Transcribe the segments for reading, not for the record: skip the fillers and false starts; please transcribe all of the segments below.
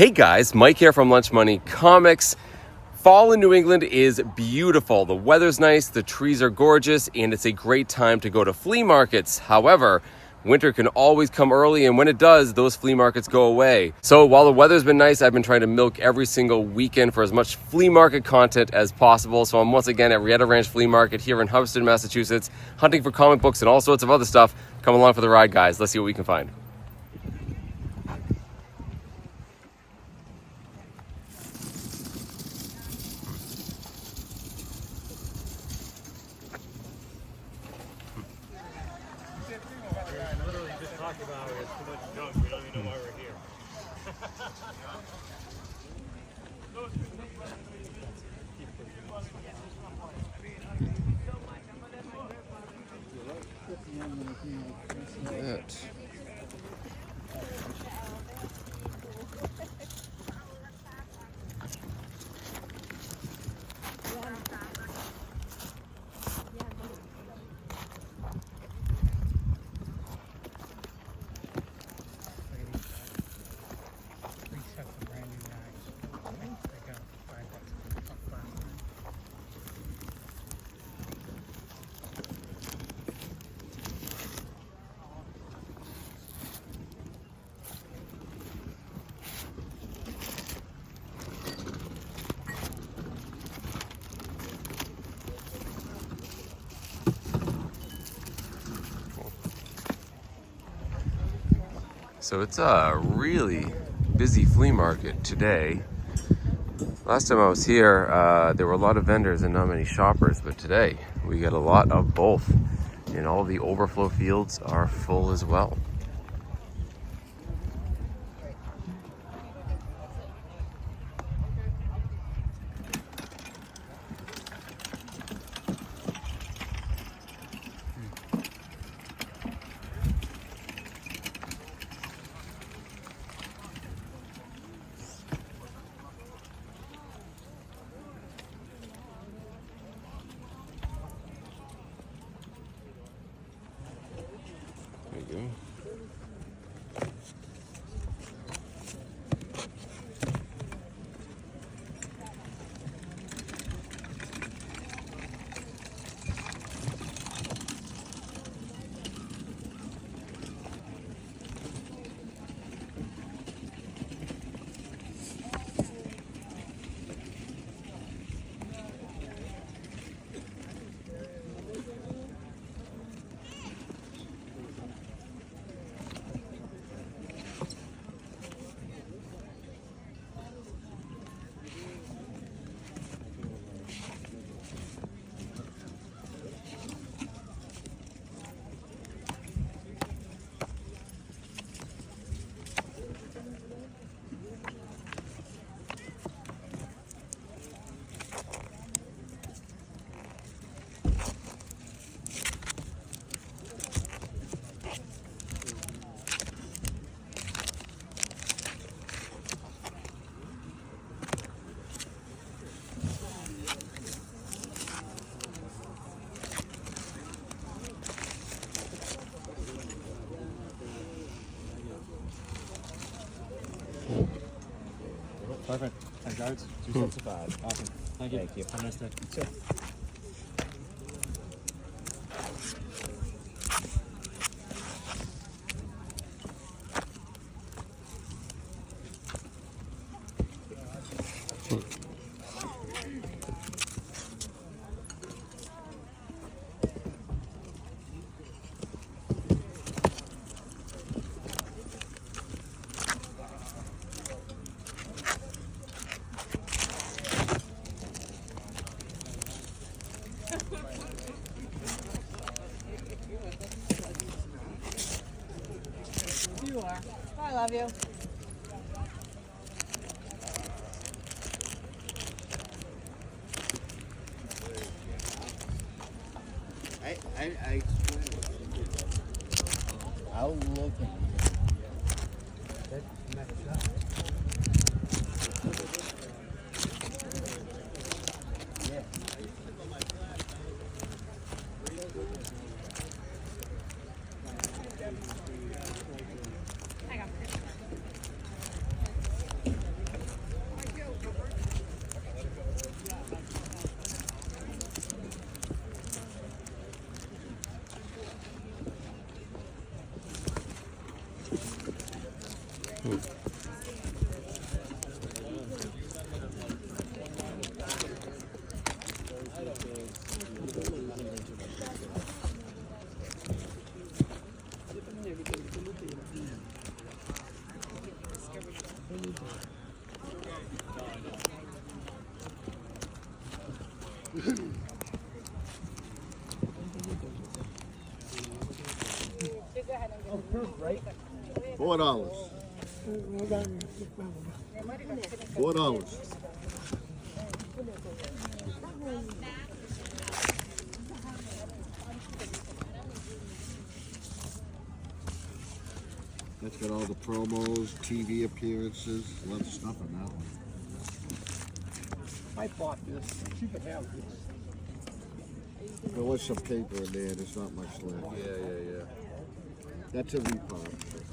Hey guys, Mike here from Lunch Money Comics. Fall in New England is beautiful. The weather's nice, the trees are gorgeous, and it's a great time to go to flea markets. However, winter can always come early, and when it does, those flea markets go away. So while the weather's been nice, I've been trying to milk every single weekend for as much flea market content as possible. So I'm once again at Rieta Ranch Flea Market here in Hubbardston, Massachusetts, hunting for comic books and all sorts of other stuff. Come along for the ride, guys. Let's see what we can find. So it's a really busy flea market today. Last time I was here, there were a lot of vendors and not many shoppers, but today we get a lot of both. And all the overflow fields are full as well. There you go. Perfect. 10 cards, 2 sets of 5. Awesome. Thank you. Thank you. Have a nice day. Sure. You are. I love you. I'll look at $4. $4. That's got all the promos, TV appearances, a lot of stuff on that one. I bought this. You could have this. There was some paper in there, there's not much left. Yeah. That's a repop.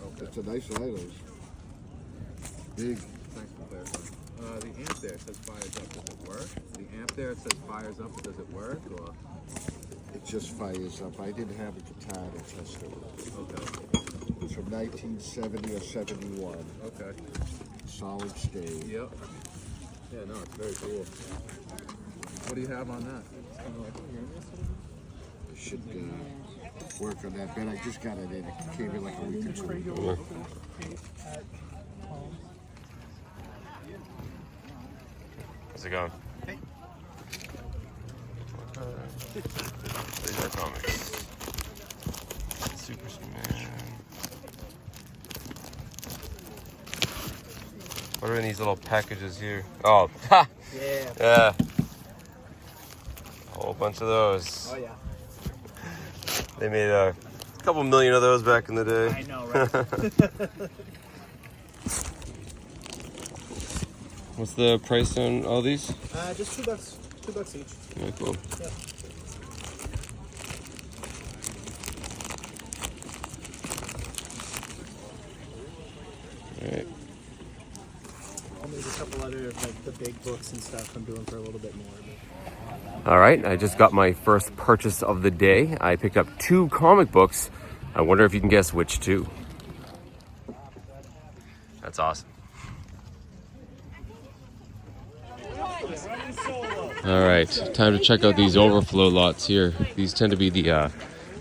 Okay. It's a nice item. Big. Thanks for clarifying. The amp there says fires up. Does it work? The amp there says fires up, but does it work? Or It just fires up. I didn't have a guitar to test it with. okay. It's from 1970 or 71. Okay. Solid state. Yep. Yeah, no, it's very cool. What do you have on that? Should work on that bed. I just got it in. It came in like a week or two ago. How's it going? Hey. These are comics. Superman. What are in these little packages here? Oh, ha! Yeah. A whole bunch of those. Oh yeah. They made a couple million of those back in the day. I know, right? What's the price on all these? Just $2. $2 each. Yeah, cool. Yep. All right. I'll need a couple other of like the big books and stuff I'm doing for a little bit more. All right, I just got my first purchase of the day. I picked up 2 comic books. I wonder if you can guess which 2. That's awesome. All right, time to check out these Overflow lots here. These tend to be the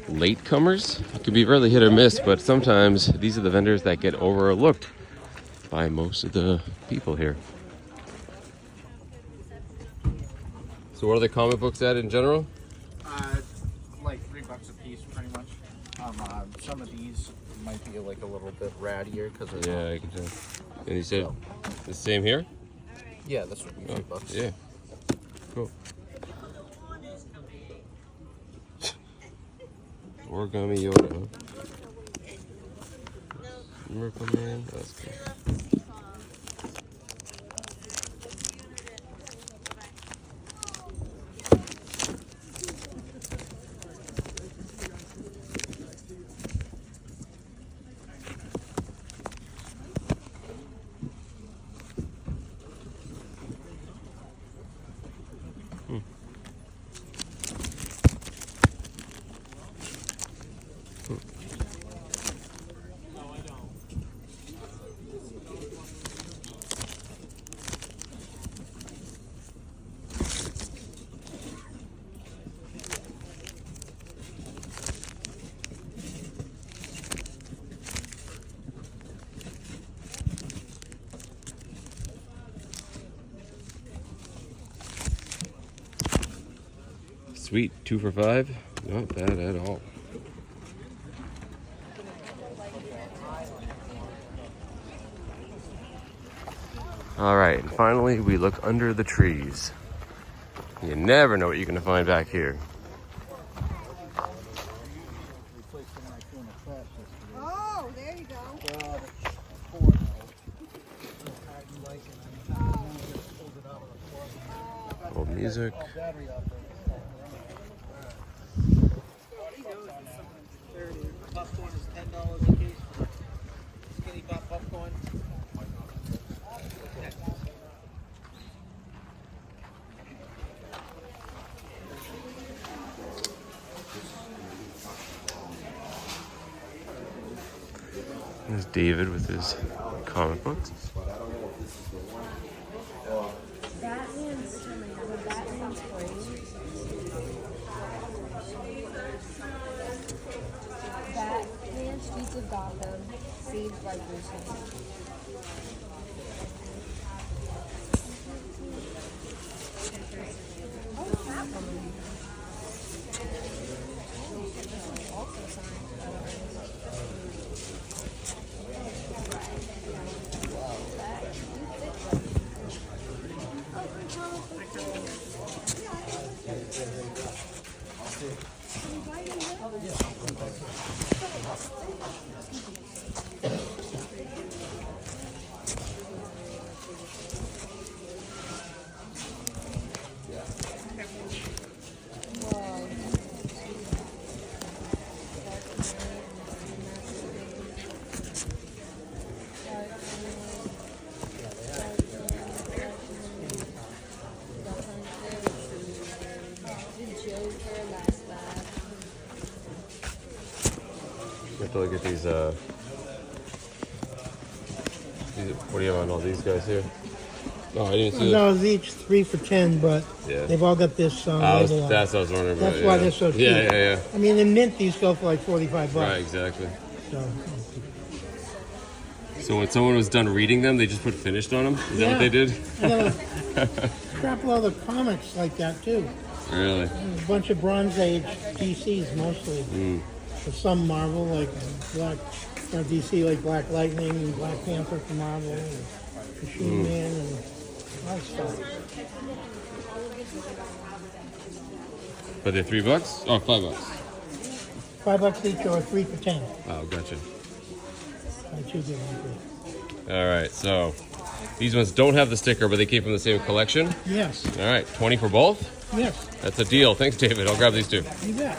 latecomers. It can be really hit or miss, but sometimes these are the vendors that get overlooked by most of the people here. So what are the comic books at in general? Like $3 a piece, pretty much. Some of these might be like a little bit rattier because Yeah, I can tell. And you said the same here? yeah, this would be $3. Yeah. Cool. Origami Yoda, huh? Miracle Man. That's cool. Sweet, 2 for $5. Not bad at all. All right, and finally we look under the trees. You never know what you're gonna find back here. Oh, there you go. Old music. Popcorn is $10 a piece. Skinny pop popcorn. There's David with his comic books. Batman's Flea. Batman Streets of Gotham, saved by Bruce Wayne. You have to look at these, what do you have on all these guys here? Oh, I didn't see Those each 3 for $10, but Yeah. they've all got this label on. That's what I was wondering about. That's why they're so cheap. Yeah. I mean, in mint, these go for like $45. Right, exactly. So, So when someone was done reading them, they just put finished on them? Is that what they did? I got a crap load of comics like that, too. Really? There's a bunch of Bronze Age DCs, mostly. But some Marvel, like DC, like Black Lightning and Black Panther from Marvel, and Machine Man, and all that stuff. But they're $3? Oh, $5. $5 each or 3 for 10. Oh, gotcha. I choose it like All right, so these ones don't have the sticker, but they came from the same collection. that. Yes, All right, 20 for both? yes, That's a deal. Thanks, David. I'll grab these two. you bet.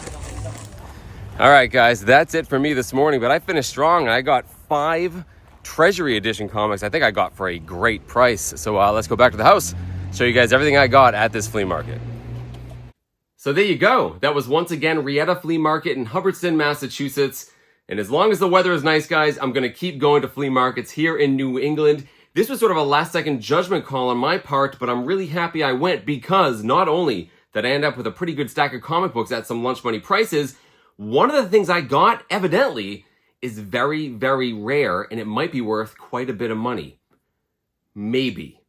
All right, guys, that's it for me this morning, but I finished strong. I got 5 Treasury Edition comics I think I got for a great price. So let's go back to the house, show you guys everything I got at this flea market. So there you go. That was once again Rieta Flea Market in Hubbardston, Massachusetts. And as long as the weather is nice, guys, I'm going to keep going to flea markets here in New England. This was sort of a last-second judgment call on my part, but I'm really happy I went because not only did I end up with a pretty good stack of comic books at some lunch money prices, one of the things I got, evidently, is very, very rare, and it might be worth quite a bit of money. Maybe.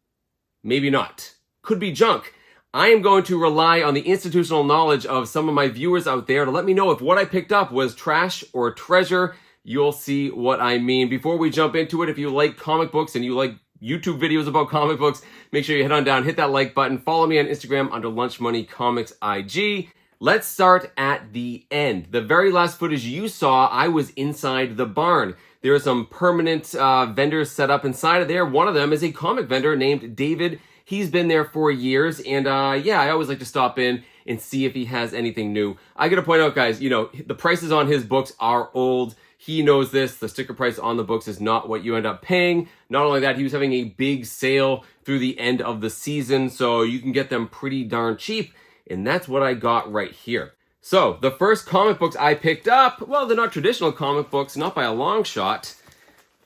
Maybe not. Could be junk. I am going to rely on the institutional knowledge of some of my viewers out there to let me know if what I picked up was trash or treasure. You'll see what I mean. Before we jump into it, if you like comic books and you like YouTube videos about comic books, make sure you head on down, hit that like button, follow me on Instagram under Lunch Money Comics IG. Let's start at the end. The very last footage you saw, I was inside the barn. There are some permanent vendors set up inside of there. One of them is a comic vendor named David. He's been there for years, and yeah, I always like to stop in and see if he has anything new. I gotta point out, guys, you know, the prices on his books are old. He knows this. The sticker price on the books is not what you end up paying. Not only that, he was having a big sale through the end of the season, so you can get them pretty darn cheap, and that's what I got right here. So, the first comic books I picked up, well, they're not traditional comic books, not by a long shot.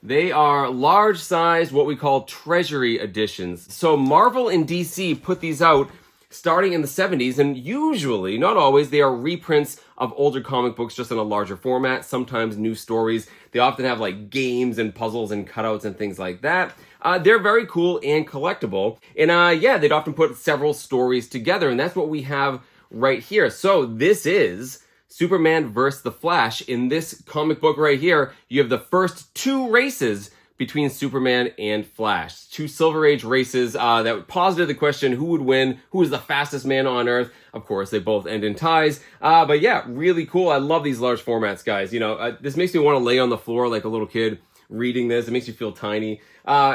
They are large-sized, what we call Treasury editions. So Marvel and DC put these out starting in the 70s, and usually, not always, they are reprints of older comic books just in a larger format, sometimes new stories. They often have like games and puzzles and cutouts and things like that. They're very cool and collectible. And yeah, they'd often put several stories together, and that's what we have right here. So this is Superman vs. the Flash. In this comic book right here, you have the first 2 races between Superman and Flash. 2 Silver Age races that posited the question, who would win? Who is the fastest man on Earth? Of course, they both end in ties. But yeah, really cool. I love these large formats, guys. You know, this makes me want to lay on the floor like a little kid reading this. It makes you feel tiny.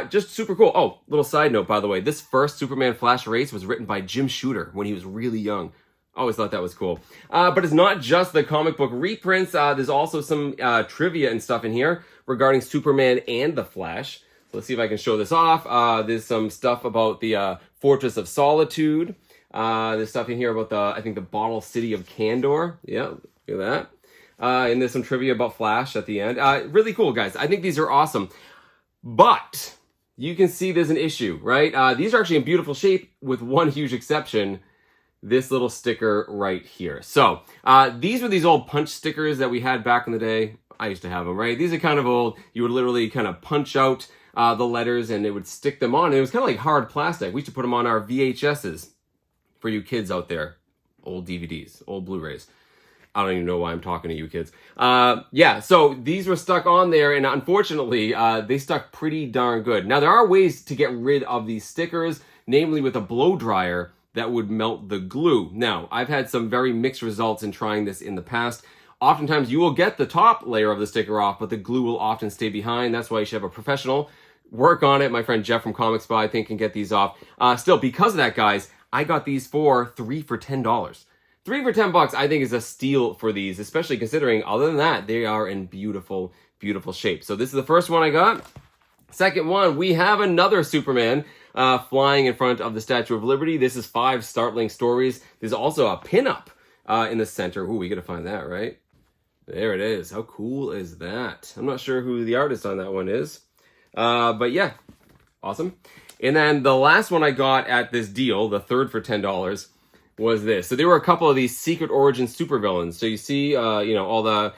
Just super cool. Oh, little side note, by the way. This first Superman Flash race was written by Jim Shooter when he was really young. Always thought that was cool. But it's not just the comic book reprints. There's also some trivia and stuff in here regarding Superman and the Flash. So let's see if I can show this off. There's some stuff about the Fortress of Solitude. There's stuff in here about I think the Bottle City of Kandor. Yeah, look at And there's some trivia about Flash at the end. Really cool, guys. I think these are awesome. But you can see there's an issue, right? These are actually in beautiful shape with one huge exception. This little sticker right here. So these were these old punch stickers that we had back in the day. I used to have them, right? These are kind of old. You would literally kind of punch out the letters and it would stick them on. And it was kind of like hard plastic. We used to put them on our VHSs for you kids out there. Old DVDs, old Blu-rays. I don't even know why I'm talking to you kids. Yeah, so these were stuck on there, and unfortunately, they stuck pretty darn good. Now, there are ways to get rid of these stickers, namely with a blow dryer that would melt the glue. Now, I've had some very mixed results in trying this in the past. Oftentimes, you will get the top layer of the sticker off, but the glue will often stay behind. That's why you should have a professional work on it. My friend Jeff from Comic Spy, I think, can get these off. Still, because of that, guys, I got these for 3 for $10. 3 for $10, I think, is a steal for these, especially considering, other than that, they are in beautiful, beautiful shape. So this is the first one I got. Second one, we have another Superman flying in front of the Statue of Liberty. This is 5 startling stories. There's also a pinup in the center. Ooh, we gotta find that, right? There it is. How cool is that? I'm not sure who the artist on that one is. But yeah, awesome. And then the last one I got at this deal, the third for $10, was this. So there were a couple of these Secret Origin supervillains. So you see, all the,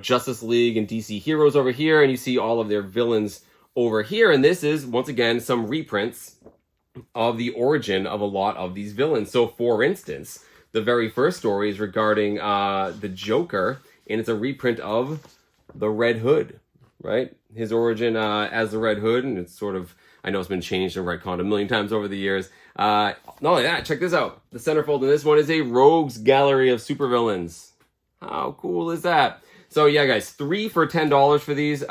Justice League and DC heroes over here, and you see all of their villains over here. And this is, once again, some reprints of the origin of a lot of these villains. So, for instance, the very first story is regarding the Joker, and it's a reprint of the Red Hood, right? His origin as the Red Hood, and it's sort of, I know it's been changed and retconned a million times over the years. Not only that, check this out. The centerfold in this one is a rogues gallery of supervillains. How cool is that? So yeah, guys, 3 for $10 for these.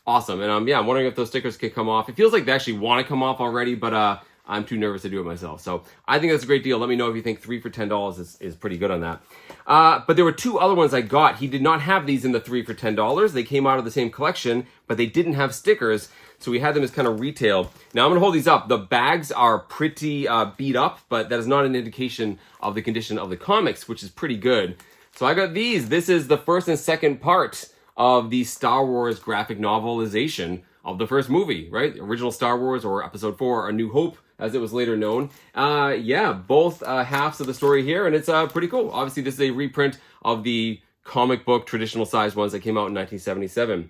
Awesome. And I'm wondering if those stickers could come off. It feels like they actually want to come off already, but I'm too nervous to do it myself. So I think that's a great deal. Let me know if you think 3 for $10 is pretty good on that. But there were 2 other ones I got. He did not have these in the 3 for $10. They came out of the same collection, but they didn't have stickers. So we had them as kind of retail. Now I'm going to hold these up. The bags are pretty beat up, but that is not an indication of the condition of the comics, which is pretty good. So I got these. This is the first and second part of the Star Wars graphic novelization of the first movie, right? The original Star Wars, or Episode 4, A New Hope, as it was later known. Both halves of the story here, and it's pretty cool. Obviously, this is a reprint of the comic book traditional size ones that came out in 1977.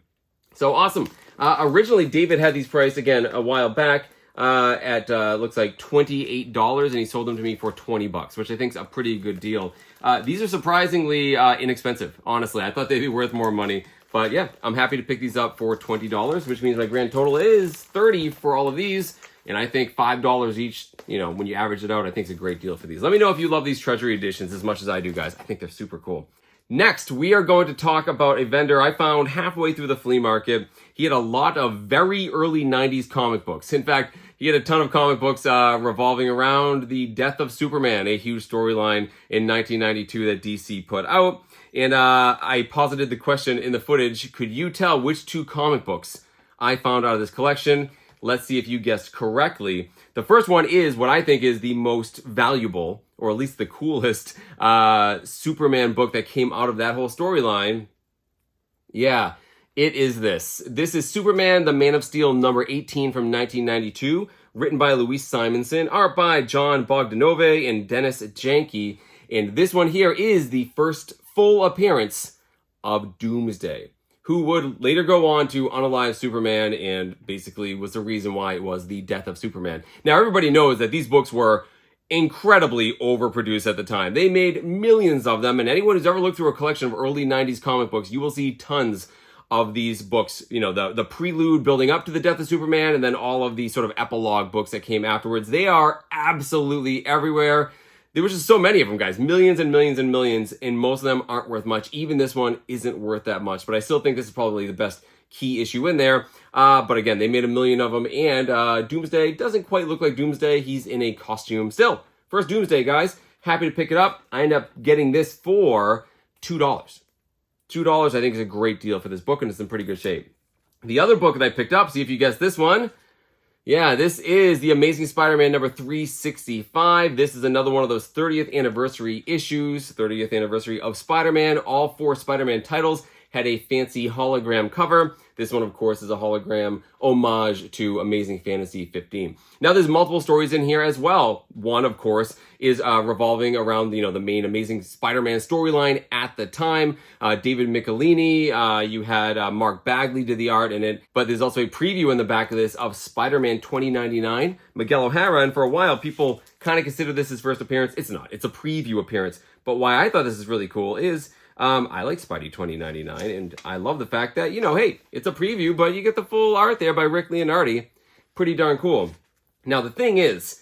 So awesome. Originally, David had these priced, again, a while back at, looks like $28, and he sold them to me for $20, which I think is a pretty good deal. These are surprisingly inexpensive, honestly. I thought they'd be worth more money. But yeah, I'm happy to pick these up for $20, which means my grand total is $30 for all of these. And I think $5 each, when you average it out, I think it's a great deal for these. Let me know if you love these Treasury editions as much as I do, guys. I think they're super cool. Next, we are going to talk about a vendor I found halfway through the flea market. He had a lot of very early 90s comic books. In fact, he had a ton of comic books revolving around the death of Superman, a huge storyline in 1992 that DC put out. And I posited the question in the footage, could you tell which 2 comic books I found out of this collection? Let's see if you guessed correctly. The first one is what I think is the most valuable, or at least the coolest, Superman book that came out of that whole storyline. Yeah, it is this. This is Superman, the Man of Steel number 18 from 1992, written by Louise Simonson, art by John Bogdanove and Dennis Janke. And this one here is the first full appearance of Doomsday, who would later go on to unalive Superman and basically was the reason why it was the death of Superman. Now, everybody knows that these books were incredibly overproduced at the time. They made millions of them, and anyone who's ever looked through a collection of early 90s comic books, you will see tons of these books, the prelude building up to the death of Superman, and then all of the sort of epilogue books that came afterwards. They are absolutely everywhere. There was just so many of them, guys. Millions and millions and millions, and most of them aren't worth much. Even this one isn't worth that much, but I still think this is probably the best key issue in there. But again, they made a million of them, and Doomsday doesn't quite look like Doomsday. He's in a costume still. First Doomsday, guys. Happy to pick it up. I end up getting this for $2. $2, I think, is a great deal for this book, and it's in pretty good shape. The other book that I picked up, see if you guess this one. Yeah, this is the Amazing Spider-Man number 365. This is another one of those 30th anniversary issues, 30th anniversary of Spider-Man. All 4 Spider-Man titles had a fancy hologram cover. This one, of course, is a hologram homage to Amazing Fantasy 15. Now, there's multiple stories in here as well. One, of course, is revolving around, the main Amazing Spider-Man storyline at the time. David Michelini, you had Mark Bagley did the art in it, but there's also a preview in the back of this of Spider-Man 2099, Miguel O'Hara, and for a while, people kind of consider this his first appearance. It's not. It's a preview appearance. But why I thought this is really cool is I like Spidey 2099, and I love the fact that, hey, it's a preview, but you get the full art there by Rick Leonardi. Pretty darn cool. Now, the thing is,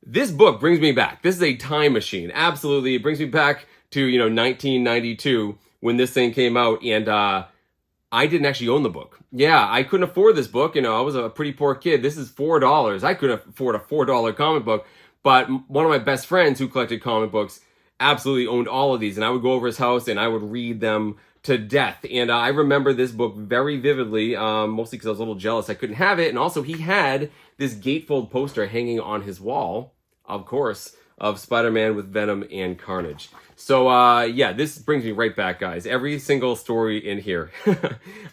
this book brings me back. This is a time machine. Absolutely. It brings me back to, 1992 when this thing came out, and I didn't actually own the book. Yeah, I couldn't afford this book. I was a pretty poor kid. This is $4. I couldn't afford a $4 comic book, but one of my best friends who collected comic books absolutely owned all of these, and I would go over his house and I would read them to death. And I remember this book very vividly, mostly because I was a little jealous I couldn't have it. And also, he had this gatefold poster hanging on his wall, of course, of Spider-Man with Venom and Carnage. So yeah, this brings me right back, guys. Every single story in here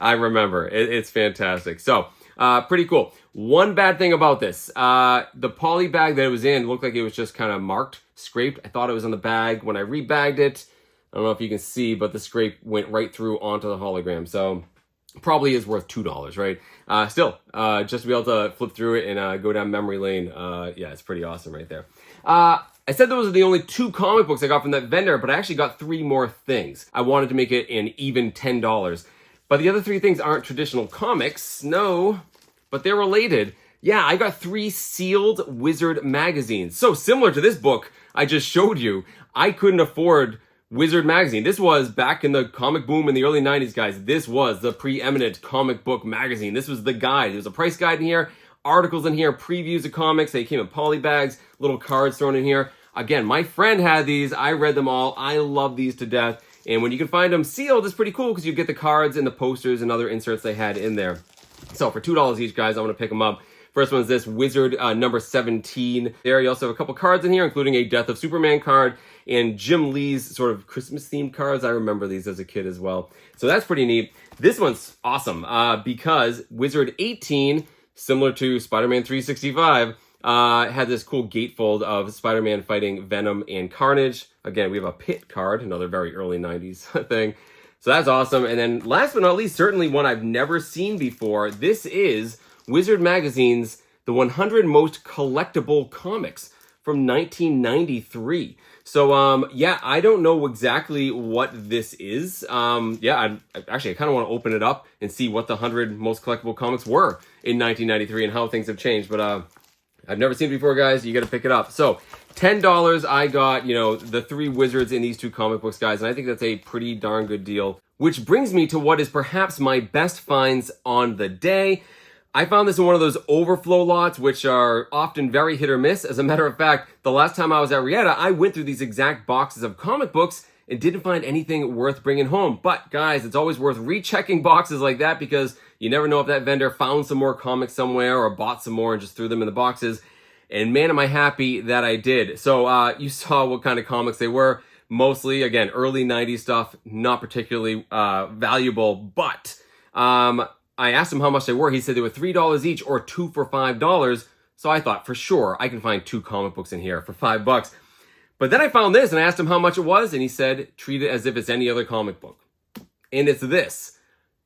I remember. It's fantastic. So pretty cool. One bad thing about this, the poly bag that it was in looked like it was just kind of marked, scraped. I thought it was on the bag. When I rebagged it, I don't know if you can see, but the scrape went right through onto the hologram. So probably is worth $2, right? Still, just to be able to flip through it and go down memory lane, yeah, it's pretty awesome right there. I said those are the only 2 comic books I got from that vendor, but I actually got 3 more things. I wanted to make it an even $10. But the other 3 things aren't traditional comics, no, but they're related. Yeah, I got 3 sealed Wizard magazines. So similar to this book I just showed you, I couldn't afford Wizard magazine. This was back in the comic boom in the early 90s, guys. This was the preeminent comic book magazine. This was the guide. There's a price guide in here, articles in here, previews of comics. They came in poly bags, little cards thrown in here. Again, my friend had these. I read them all. I love these to death. And when you can find them sealed, it's pretty cool because you get the cards and the posters and other inserts they had in there. So for $2 each, guys, I'm going to pick them up. First one is this Wizard number 17. There, you also have a couple cards in here, including a Death of Superman card and Jim Lee's sort of Christmas-themed cards. I remember these as a kid as well. So that's pretty neat. This one's awesome because Wizard 18, similar to Spider-Man 365, had this cool gatefold of Spider-Man fighting Venom and Carnage. Again, we have a Pit card, another very early 90s thing. So that's awesome. And then last but not least, certainly one I've never seen before, this is Wizard Magazine's The 100 Most Collectible Comics from 1993. So, yeah, I don't know exactly what this is. Yeah, I kind of want to open it up and see what the 100 most collectible comics were in 1993 and how things have changed. But I've never seen it before, guys. You got to pick it up. So, $10, I got, the 3 wizards in these 2 comic books, guys. And I think that's a pretty darn good deal. Which brings me to what is perhaps my best finds on the day. I found this in one of those overflow lots, which are often very hit or miss. As a matter of fact, the last time I was at Rieta, I went through these exact boxes of comic books and didn't find anything worth bringing home. But guys, it's always worth rechecking boxes like that because you never know if that vendor found some more comics somewhere or bought some more and just threw them in the boxes. And man, am I happy that I did. So you saw what kind of comics they were. Mostly, again, early 90s stuff, not particularly valuable, but I asked him how much they were. He said they were $3 each or 2 for $5. So I thought, for sure, I can find 2 comic books in here for $5. But then I found this and I asked him how much it was, and he said, treat it as if it's any other comic book. And it's this.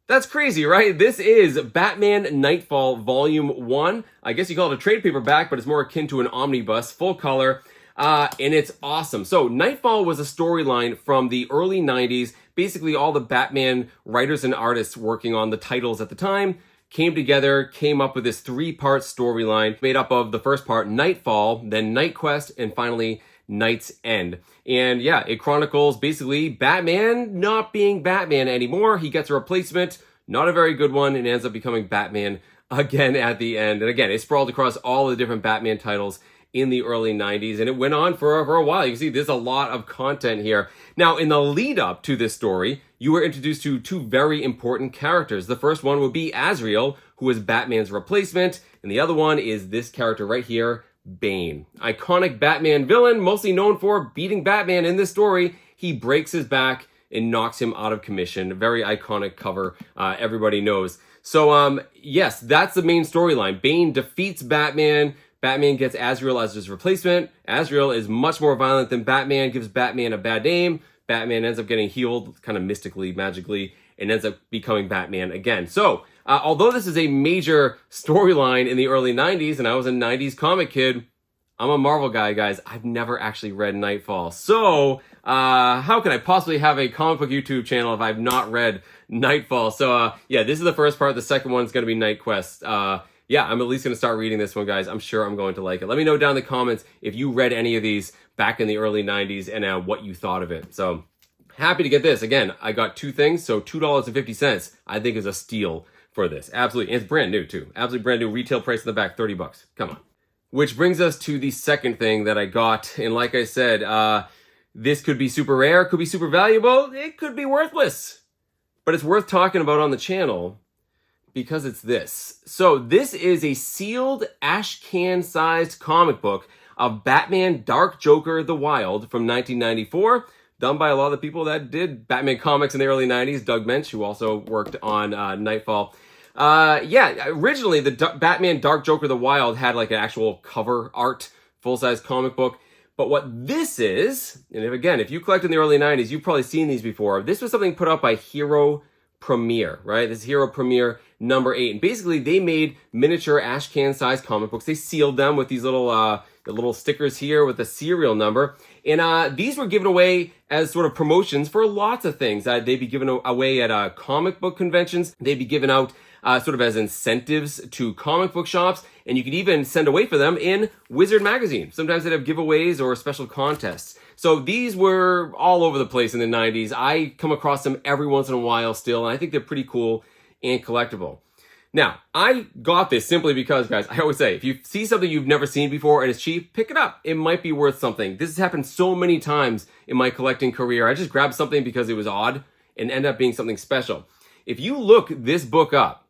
That's crazy, right? This is Batman Knightfall Volume 1. I guess you call it a trade paperback, but it's more akin to an omnibus, full color. And it's awesome. So Knightfall was a storyline from the early 90s. Basically, all the Batman writers and artists working on the titles at the time came together, came up with this 3-part storyline made up of the first part, Knightfall, then Night Quest, and finally Night's End. And yeah, it chronicles basically Batman not being Batman anymore. He gets a replacement, not a very good one, and ends up becoming Batman again at the end. And again, it's sprawled across all the different Batman titles in the early 90s, and it went on for a while. You can see there's a lot of content here. Now, in the lead up to this story, you were introduced to two very important characters. The first one would be Azrael, who is Batman's replacement, and the other one is this character right here, Bane. Iconic Batman villain, mostly known for beating Batman in this story. He breaks his back and knocks him out of commission. Very iconic cover, everybody knows. So, yes, that's the main storyline. Bane defeats Batman. Batman gets Azrael as his replacement. Azrael is much more violent than Batman, gives Batman a bad name. Batman ends up getting healed, kind of mystically, magically, and ends up becoming Batman again. So, although this is a major storyline in the early 90s, and I was a 90s comic kid, I'm a Marvel guy, guys. I've never actually read Knightfall. So, how can I possibly have a comic book YouTube channel if I've not read Knightfall? So, yeah, this is the first part. The second one's going to be Night Quest. Yeah, I'm at least going to start reading this one, guys. I'm sure I'm going to like it. Let me know down in the comments if you read any of these back in the early 90s and what you thought of it. So, happy to get this. Again, I got two things, so $2.50 I think is a steal for this. Absolutely. And it's brand new, too. Absolutely brand new. Retail price in the back, $30. Come on. Which brings us to the second thing that I got. And like I said, this could be super rare, could be super valuable, it could be worthless. But it's worth talking about on the channel because it's this. So this is a sealed ash can sized comic book of Batman Dark Joker the Wild from 1994, done by a lot of the people that did Batman comics in the early 90s. Doug Mensch, who also worked on Knightfall. Yeah, originally the Batman Dark Joker the Wild had like an actual cover art, full-size comic book. But what this is, and if you collect in the early 90s, you've probably seen these before. This was something put out by Hero Premiere, right? This is Hero Premiere number 8. And basically they made miniature ash can sized comic books. They sealed them with these little stickers here with the serial number. And these were given away as sort of promotions for lots of things. They'd be given away at comic book conventions. They'd be given out sort of as incentives to comic book shops. And you could even send away for them in Wizard magazine. Sometimes they'd have giveaways or special contests. So these were all over the place in the 90s. I come across them every once in a while still, and I think they're pretty cool and collectible. Now, I got this simply because, guys, I always say, if you see something you've never seen before and it's cheap, pick it up. It might be worth something. This has happened so many times in my collecting career. I just grabbed something because it was odd and ended up being something special. If you look this book up,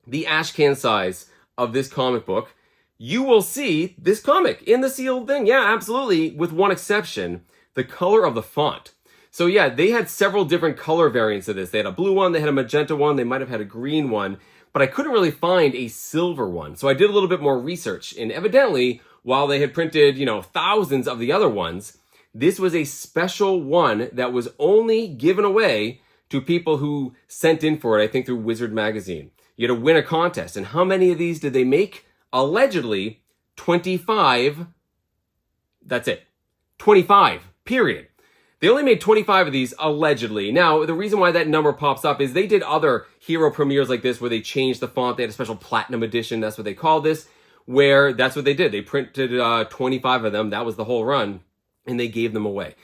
the ash can size of this comic book, you will see this comic in the sealed thing. Yeah, absolutely, with one exception, the color of the font. So yeah, they had several different color variants of this. They had a blue one, they had a magenta one, they might have had a green one, but I couldn't really find a silver one. So I did a little bit more research, and evidently, while they had printed, thousands of the other ones, this was a special one that was only given away to people who sent in for it, I think through Wizard magazine. You had to win a contest. And how many of these did they make? Allegedly, 25. That's it. 25, period. They only made 25 of these, allegedly. Now, the reason why that number pops up is they did other Hero premieres like this where they changed the font. They had a special platinum edition, that's what they called this, where that's what they did. They printed 25 of them. That was the whole run, and they gave them away.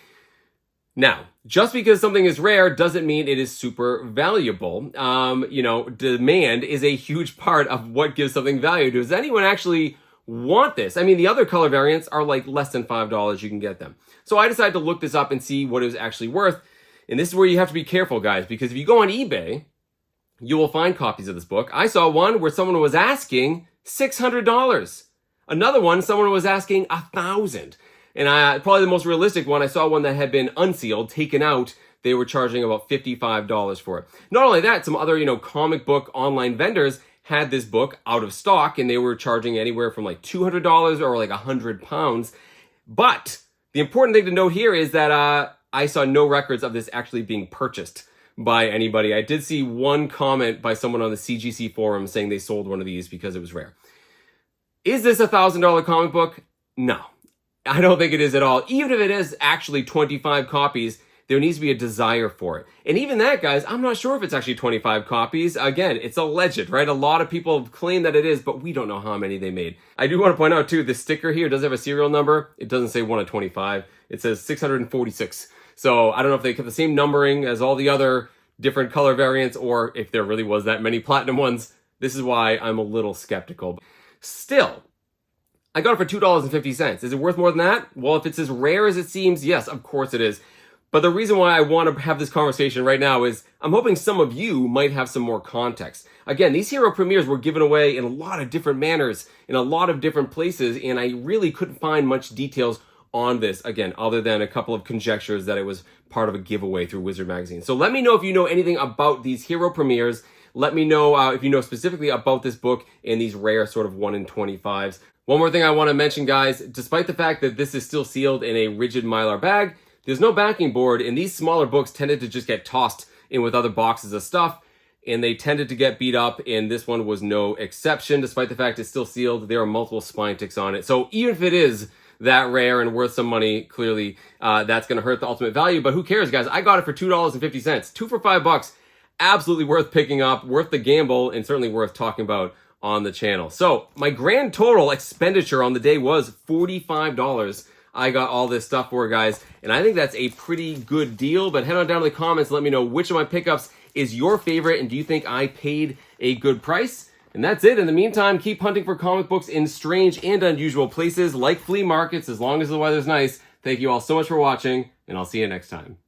Now, just because something is rare doesn't mean it is super valuable. Demand is a huge part of what gives something value. Does anyone actually want this? I mean, the other color variants are like less than $5 you can get them. So I decided to look this up and see what it was actually worth. And this is where you have to be careful, guys, because if you go on eBay, you will find copies of this book. I saw one where someone was asking $600. Another one, someone was asking $1,000. And probably the most realistic one, I saw one that had been unsealed, taken out. They were charging about $55 for it. Not only that, some other, comic book online vendors had this book out of stock, and they were charging anywhere from like $200 or like £100. But the important thing to note here is that I saw no records of this actually being purchased by anybody. I did see one comment by someone on the CGC forum saying they sold one of these because it was rare. Is this a $1,000 comic book? No. I don't think it is at all. Even if it is actually 25 copies, there needs to be a desire for it. And even that, guys, I'm not sure if it's actually 25 copies. Again, it's alleged, right? A lot of people claim that it is, but we don't know how many they made. I do want to point out, too, the sticker here does have a serial number. It doesn't say 1 of 25. It says 646. So I don't know if they kept the same numbering as all the other different color variants or if there really was that many platinum ones. This is why I'm a little skeptical. Still, I got it for $2.50. Is it worth more than that? Well, if it's as rare as it seems, yes, of course it is. But the reason why I want to have this conversation right now is I'm hoping some of you might have some more context. Again, these hero premieres were given away in a lot of different manners, in a lot of different places, and I really couldn't find much details on this, again, other than a couple of conjectures that it was part of a giveaway through Wizard Magazine. So let me know if you know anything about these hero premieres. Let me know if you know specifically about this book and these rare sort of 1 in 25s. One more thing I want to mention, guys, despite the fact that this is still sealed in a rigid Mylar bag, there's no backing board, and these smaller books tended to just get tossed in with other boxes of stuff, and they tended to get beat up, and this one was no exception. Despite the fact it's still sealed, there are multiple spine ticks on it. So even if it is that rare and worth some money, clearly that's going to hurt the ultimate value, but who cares, guys? I got it for $2.50. 2 for $5. Absolutely worth picking up, worth the gamble, and certainly worth talking about on the channel. So my grand total expenditure on the day was $45. I got all this stuff for, guys, and I think that's a pretty good deal. But head on down to the comments and let me know which of my pickups is your favorite, and do you think I paid a good price? And that's it. In the meantime, keep hunting for comic books in strange and unusual places like flea markets, as long as the weather's nice. Thank you all so much for watching, and I'll see you next time.